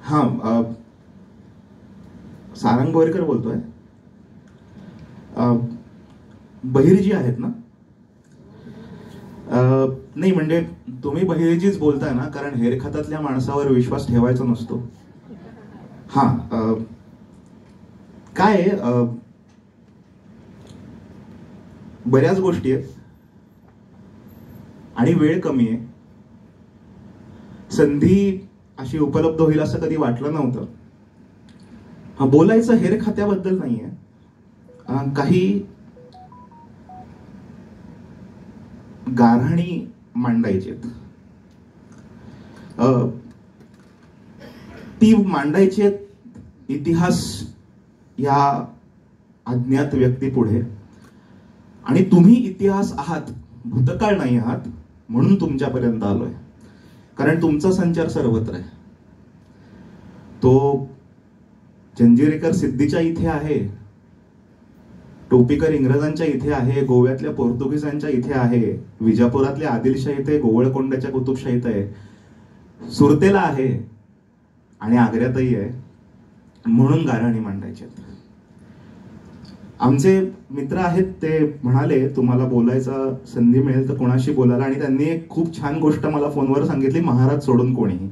हां, सारंग बोरकर बोलतोय. बहिर्जी आहेत ना? नाही, म्हणजे तुम्ही बहिर्जीच बोलताय ना, कारण हेरखातातल्या माणसावर विश्वास ठेवायचा नसतो. हां, काय बऱ्याच गोष्टी आहेत आणि वेळ कमी आहे. संधी अशी उपलब्ध होईल असं कधी वाटलं नव्हतं. बोलायचं हेर खात्याबद्दल नाहीये, काही गाऱ्हाणी मांडायचेत. ती मांडायची इतिहास या अज्ञात व्यक्तीपुढे, आणि तुम्ही इतिहास आहात, भूतकाळ नाही आहात, म्हणून तुमच्यापर्यंत आलोय. कारण तुमचा संचार सर्वत्र आहे. तो जंजिरेकर सिद्धीच्या इथे आहे, टोपीकर इंग्रजांच्या इथे आहे, गोव्यातल्या पोर्तुगीजांच्या इथे आहे, विजापुरातल्या आदिलशाहीत आहे, गोवळकोंड्याच्या कुतुबशाहीत आहे, सुरतेला आहे आणि आग्र्यातही आहे. म्हणून गाऱ्हाणी मांडायचे. आमचे मित्र आहेत, ते म्हणाले तुम्हाला बोलायचा संधी मिळेल तर कोणाशी बोलायला, आणि त्यांनी एक खूप छान गोष्ट मला फोनवर सांगितली, महाराज सोडून कोणीही.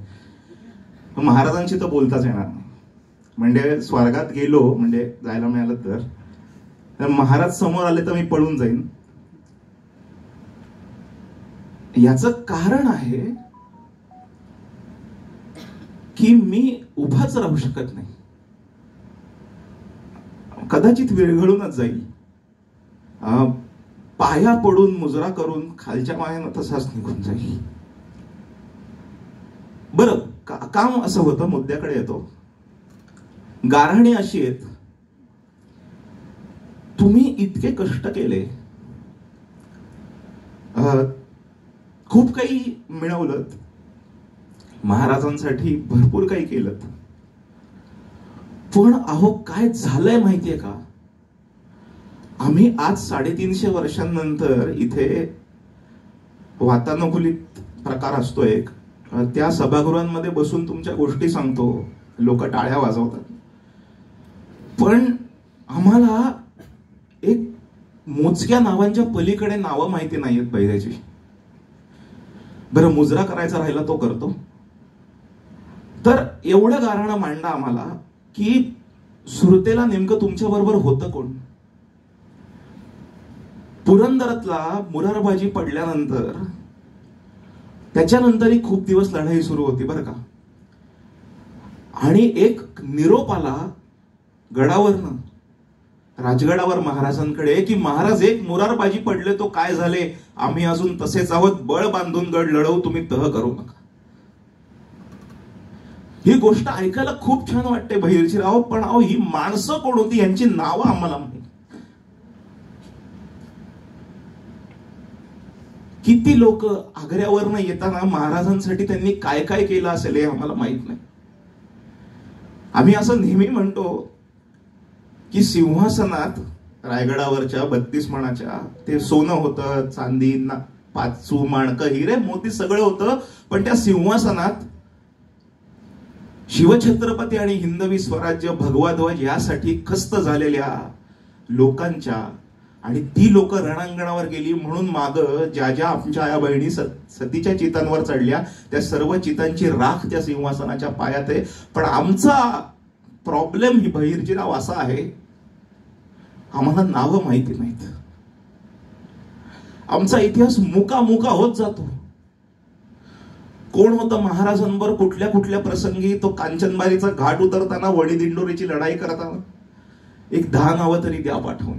महाराजांशी तर बोलताच येणार नाही. म्हणजे स्वर्गात गेलो, म्हणजे जायला मिळालं तर महाराज समोर आले तर मी पळून जाईन. याचं कारण आहे की मी उभाच राहू शकत नाही. कदाचित विरघळूनच जाईल, पाया पडून मुजरा करून खालच्या मायेनं तसाच निघून जाईल. बरं, काम असं होतं, मुद्द्याकडे येतो. गाऱ्हाणी अशी आहेत, तुम्ही इतके कष्ट केले, खूप काही मिळवलं, महाराजांसाठी भरपूर काही केलं, पण अहो काय झालंय माहितीये का? आम्ही आज 350 वर्षांनंतर इथे वातानुकूलित प्रकार असतो एक, त्या सभागृहांमध्ये बसून तुमच्या गोष्टी सांगतो, लोक टाळ्या वाजवतात, पण आम्हाला एक मोजक्या नावांच्या पलीकडे नावं माहिती नाहीयेत बहिऱ्याची. बरं, मुजरा करायचा राहिला तो करतो. तर एवढं गाऱ्हाणं मांडा आम्हाला की सुरतेला नेमकं तुमच्या बरोबर होतं कोण? पुरंदरातला मुरारबाजी पडल्यानंतर त्याच्यानंतरही खूप दिवस लढाई सुरू होती बरं का. आणि एक निरोप आला गडावरनं, राजगडावर महाराजांकडे, की महाराज एक मुरारबाजी पडले तो काय झाले, आम्ही अजून तसेच आहोत, बळ बांधून गड लढवू, तुम्ही तह करू नका. ही गोष्ट ऐकायला खूप छान वाटते बहिर्जीराव, पण अहो ही माणसं कोण होती, यांची नावं आम्हाला माहिती. किती लोक आग्र्यावरनं येताना महाराजांसाठी त्यांनी काय काय केलं असेल हे आम्हाला माहित नाही. आम्ही असं नेहमी म्हणतो की सिंहासनात रायगडावरच्या 32 माणाच्या ते सोनं होतं, चांदी, 5 माणकं, हिरे मोती सगळं होतं, पण त्या सिंहासनात शिवछत्रपती आणि हिंदवी स्वराज्य भगवा ध्वज यासाठी खस्त झालेल्या लोकांच्या, आणि ती लोक रणांगणावर गेली म्हणून माग ज्या ज्या आमच्या आया बहिणी सतीच्या चितांवर चढल्या, त्या सर्व चितांची राख त्या सिंहासनाच्या पायात आहे. पण आमचा प्रॉब्लेम ही बहिर्जीराव असा आहे, आम्हाला नावं माहिती नाहीत. आमचा इतिहास मुका मुका होत जातो. कोण होतं महाराजांवर कुठल्या कुठल्या प्रसंगी, तो कांचनबारीचा घाट उतरताना, वडी दिंडोरीची लढाई करताना, एक 10 नावं तरी द्या पाठवून.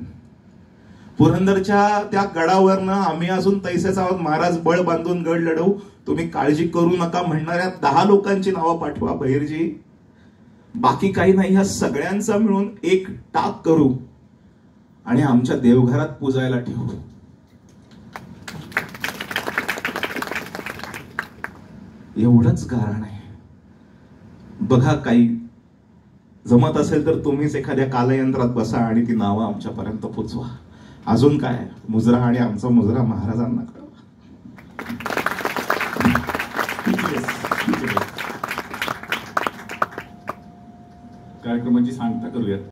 पुरंदरच्या त्या गडावरनं आम्ही अजून तैसेच आहोत, महाराज बळ बांधून गड लढवू, तुम्ही काळजी करू नका म्हणणाऱ्या 10 लोकांची नावं पाठवा बहिर्जी. बाकी काही नाही, ह्या सगळ्यांचा मिळून एक टाक करू आणि आमच्या देवघरात पूजायला ठेवू. एवढंच गाऱ्हाण आहे. बघा, काही जमत असेल तर तुम्हीच एखाद्या कालयंत्रात बसा आणि ती नावं आमच्यापर्यंत पोचवा. अजून काय, मुजरा आणि आमचा मुजरा महाराजांना कळवा. कार्यक्रमाची सांगता करूयात.